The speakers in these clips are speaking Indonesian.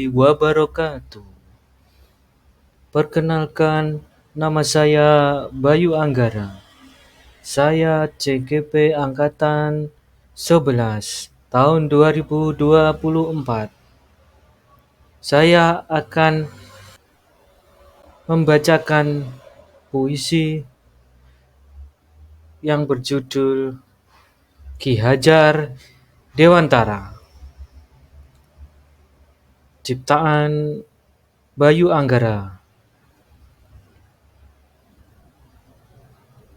Wabarakatuh. Perkenalkan, nama saya Bayu Anggara. Saya CGP Angkatan 11 tahun 2024. Saya akan membacakan puisi yang berjudul Ki Hajar Dewantara, ciptaan Bayu Anggara.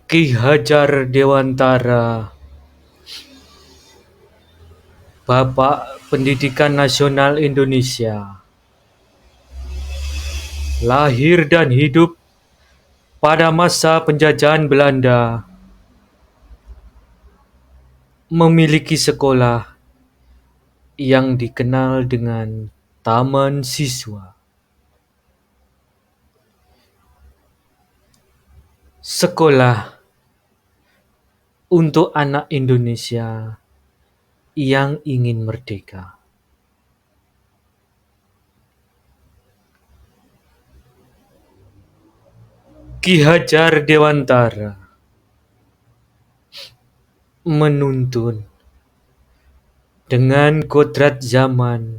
Ki Hajar Dewantara, Bapak Pendidikan Nasional Indonesia, lahir dan hidup pada masa penjajahan Belanda, memiliki sekolah yang dikenal dengan Taman Siswa. Sekolah untuk anak Indonesia yang ingin merdeka. Ki Hajar Dewantara menuntun dengan kodrat zaman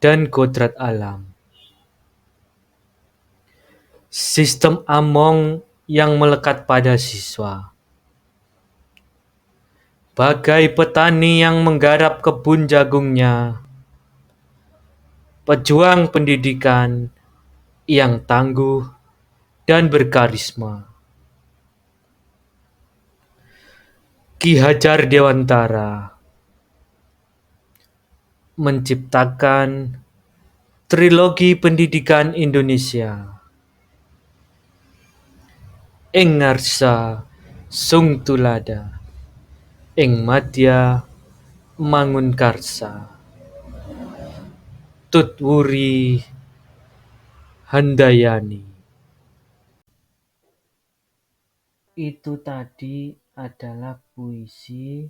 dan kodrat alam. Sistem Among yang melekat pada siswa. Bagai petani yang menggarap kebun jagungnya, pejuang pendidikan yang tangguh dan berkarisma. Ki Hajar Dewantara menciptakan trilogi pendidikan Indonesia. Ing ngarsa sung tulada, ing madya mangun karsa, tutwuri handayani. Itu tadi adalah puisi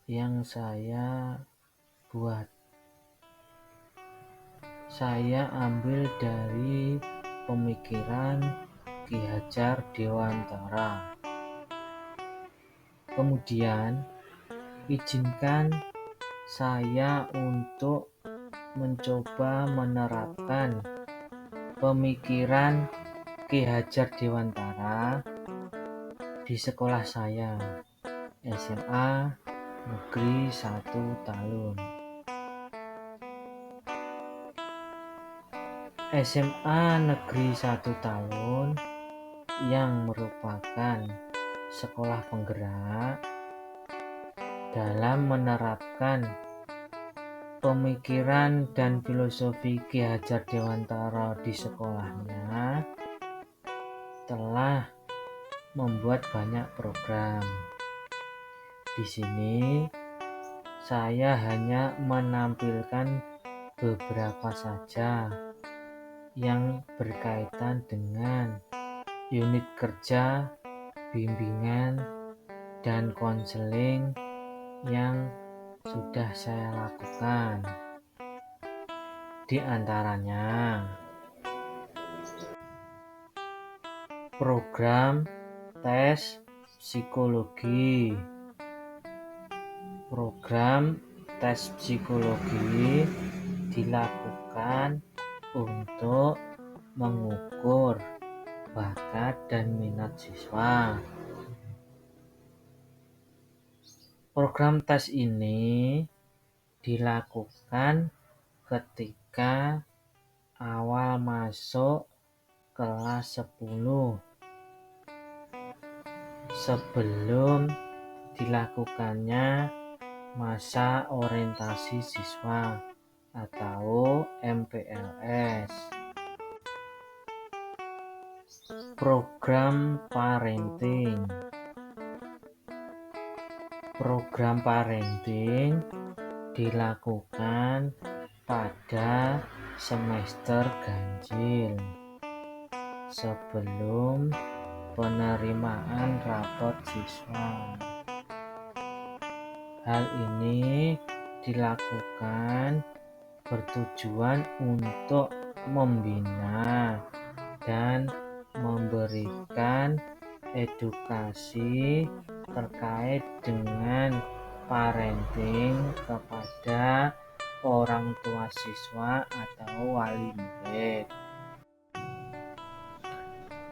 yang saya buat. Saya ambil dari pemikiran Ki Hajar Dewantara. Kemudian, izinkan saya untuk mencoba menerapkan pemikiran Ki Hajar Dewantara di sekolah saya, SMA Negeri 1 Talun. SMA Negeri 1 Talun yang merupakan sekolah penggerak dalam menerapkan pemikiran dan filosofi Ki Hajar Dewantara di sekolahnya telah membuat banyak program. Di sini saya hanya menampilkan beberapa saja yang berkaitan dengan unit kerja, bimbingan, dan konseling yang sudah saya lakukan. Di antaranya program tes psikologi. Program tes psikologi dilakukan untuk mengukur bakat dan minat siswa. Program tes ini dilakukan ketika awal masuk kelas 10 sebelum dilakukannya masa orientasi siswa atau MPLS. Program parenting. Program parenting dilakukan pada semester ganjil sebelum penerimaan rapot siswa. Hal ini dilakukan bertujuan untuk membina dan memberikan edukasi terkait dengan parenting kepada orang tua siswa atau wali murid.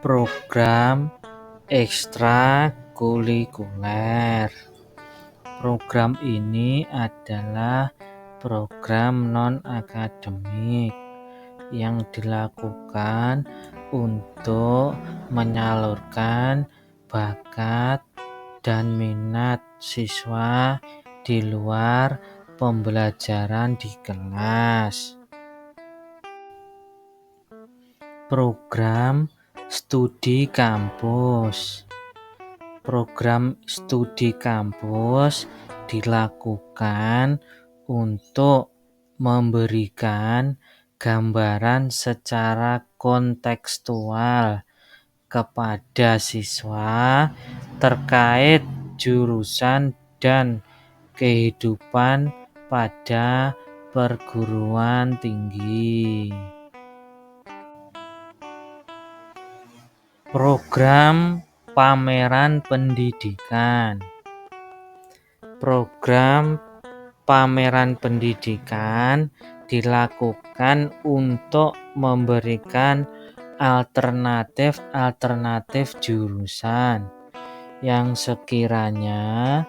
Program ekstrakurikuler. Program ini adalah program non-akademik yang dilakukan untuk menyalurkan bakat dan minat siswa di luar pembelajaran di kelas. Program studi kampus. Program studi kampus dilakukan untuk memberikan gambaran secara kontekstual kepada siswa terkait jurusan dan kehidupan pada perguruan tinggi. Program pameran pendidikan. Program pameran pendidikan dilakukan untuk memberikan alternatif jurusan yang sekiranya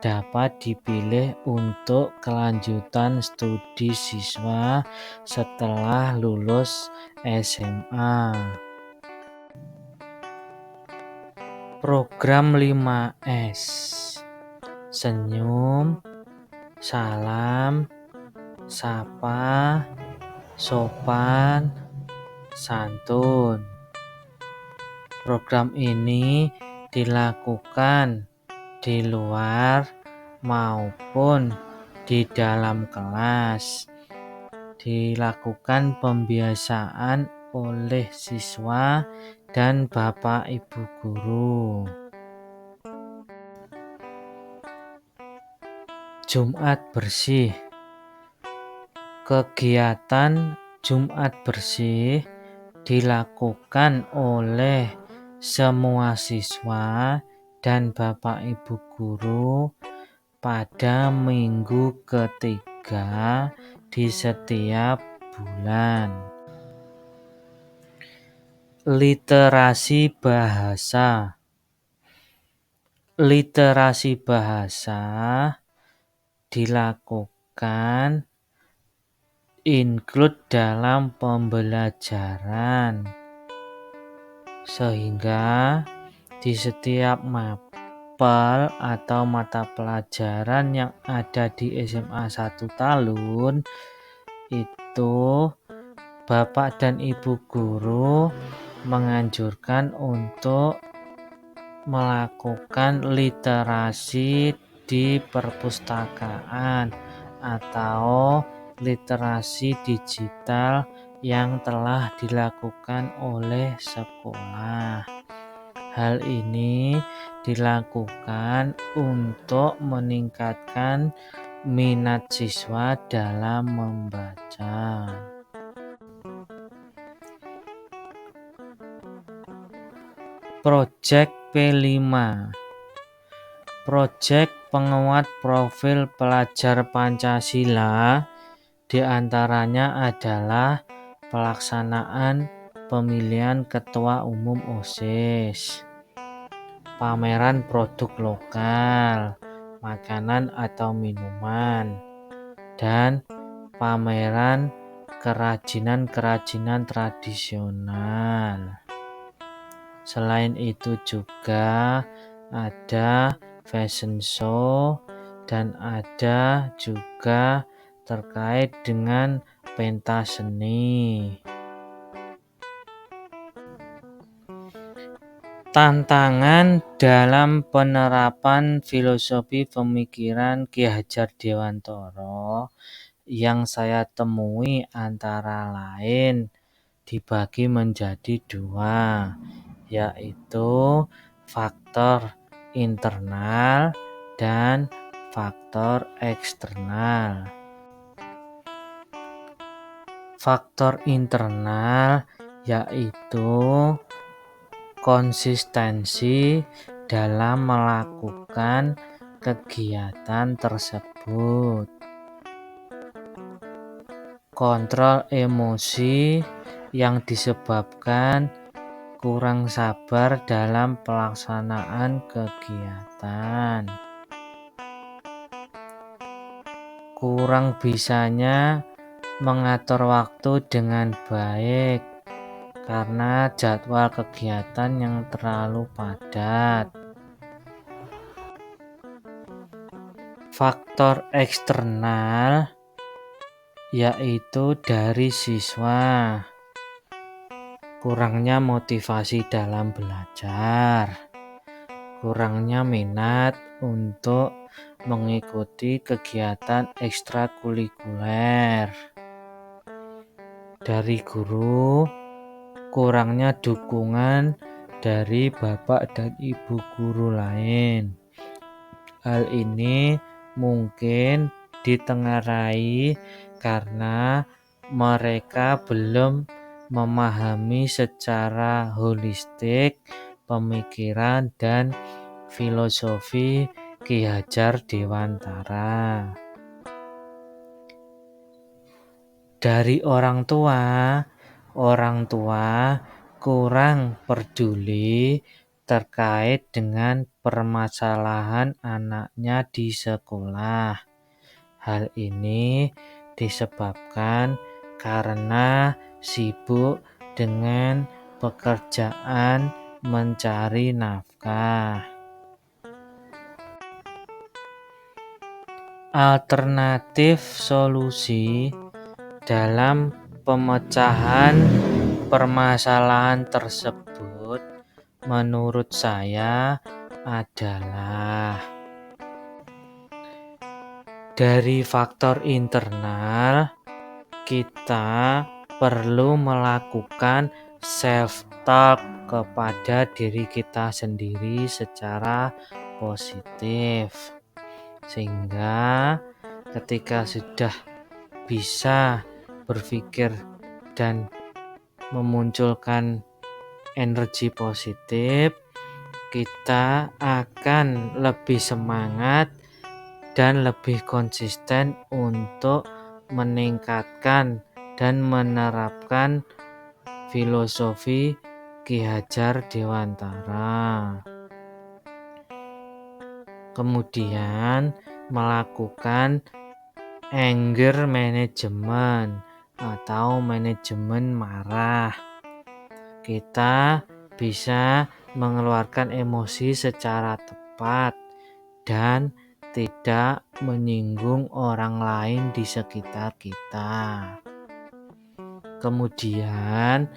dapat dipilih untuk kelanjutan studi siswa setelah lulus SMA. Program 5S. Senyum, salam, sapa, sopan, santun. Program ini dilakukan di luar maupun di dalam kelas. Dilakukan pembiasaan oleh siswa dan Bapak Ibu guru. Jumat bersih. Kegiatan Jumat bersih dilakukan oleh semua siswa dan Bapak Ibu guru pada minggu ketiga di setiap bulan. Literasi bahasa. Literasi bahasa dilakukan include dalam pembelajaran, sehingga di setiap mapel atau mata pelajaran yang ada di SMA 1 Talun itu Bapak dan Ibu guru menganjurkan untuk melakukan literasi di perpustakaan atau literasi digital yang telah dilakukan oleh sekolah. Hal ini dilakukan untuk meningkatkan minat siswa dalam membaca. Project P5. Project penguat profil pelajar Pancasila diantaranya adalah pelaksanaan pemilihan Ketua Umum OSIS, pameran produk lokal, makanan atau minuman, dan pameran kerajinan tradisional. Selain itu juga ada fashion show dan ada juga terkait dengan pentas seni. Tantangan dalam penerapan filosofi pemikiran Ki Hajar Dewantara yang saya temui antara lain dibagi menjadi 2, yaitu faktor internal dan faktor eksternal. Faktor internal yaitu konsistensi dalam melakukan kegiatan tersebut. Kontrol emosi yang disebabkan kurang sabar dalam pelaksanaan kegiatan. Kurang bisanya mengatur waktu dengan baik karena jadwal kegiatan yang terlalu padat. Faktor eksternal yaitu dari siswa, kurangnya motivasi dalam belajar, kurangnya minat untuk mengikuti kegiatan ekstrakurikuler. Dari guru, kurangnya dukungan dari bapak dan ibu guru lain. Hal ini mungkin ditengarai karena mereka belum memahami secara holistik pemikiran dan filosofi Ki Hajar Dewantara. Dari orang tua kurang peduli terkait dengan permasalahan anaknya di sekolah. Hal ini disebabkan karena sibuk dengan pekerjaan mencari nafkah. Alternatif solusi dalam pemecahan permasalahan tersebut menurut saya adalah dari faktor internal kita perlu melakukan self talk kepada diri kita sendiri secara positif, sehingga ketika sudah bisa berpikir dan memunculkan energi positif, kita akan lebih semangat dan lebih konsisten untuk meningkatkan dan menerapkan filosofi Ki Hajar Dewantara. Kemudian melakukan anger management atau manajemen marah. Kita bisa mengeluarkan emosi secara tepat dan tidak menyinggung orang lain di sekitar kita. Kemudian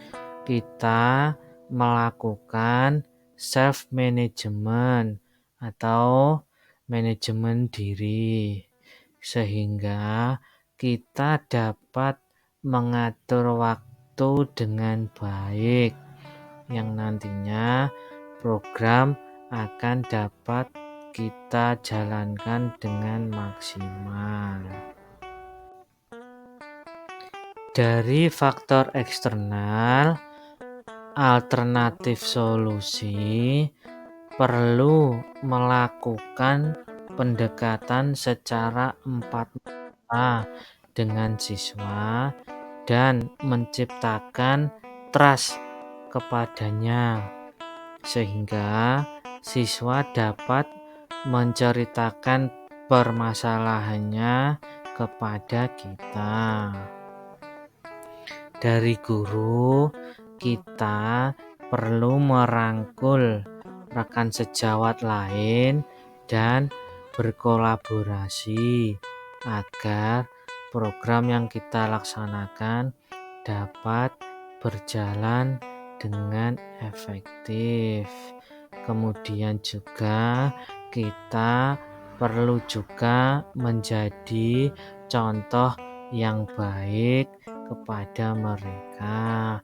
kita melakukan self management atau manajemen diri, sehingga kita dapat mengatur waktu dengan baik yang nantinya program akan dapat kita jalankan dengan maksimal. Dari faktor eksternal, alternatif solusi perlu melakukan pendekatan secara 4 mata dengan siswa dan menciptakan trust kepadanya, sehingga siswa dapat menceritakan permasalahannya kepada kita. Dari guru, kita perlu merangkul rekan sejawat lain dan berkolaborasi agar program yang kita laksanakan dapat berjalan dengan efektif. Kemudian juga kita perlu juga menjadi contoh yang baik kepada mereka.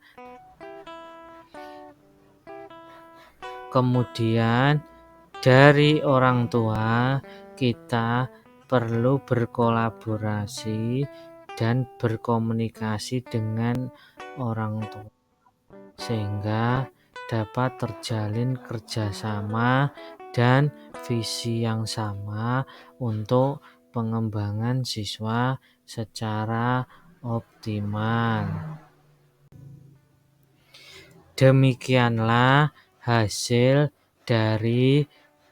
Kemudian dari orang tua kita perlu berkolaborasi dan berkomunikasi dengan orang tua, sehingga dapat terjalin kerjasama dan visi yang sama untuk pengembangan siswa secara optimal. Demikianlah hasil dari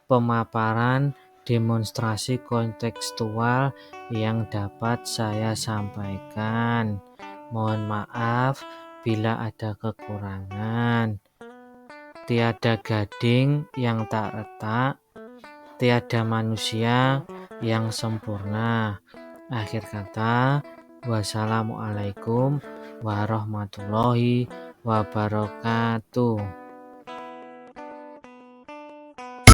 pemaparan demonstrasi kontekstual yang dapat saya sampaikan. Mohon maaf bila ada kekurangan. Tiada gading yang tak retak, tiada manusia yang sempurna. Akhir kata, wassalamualaikum warahmatullahi wabarakatuh.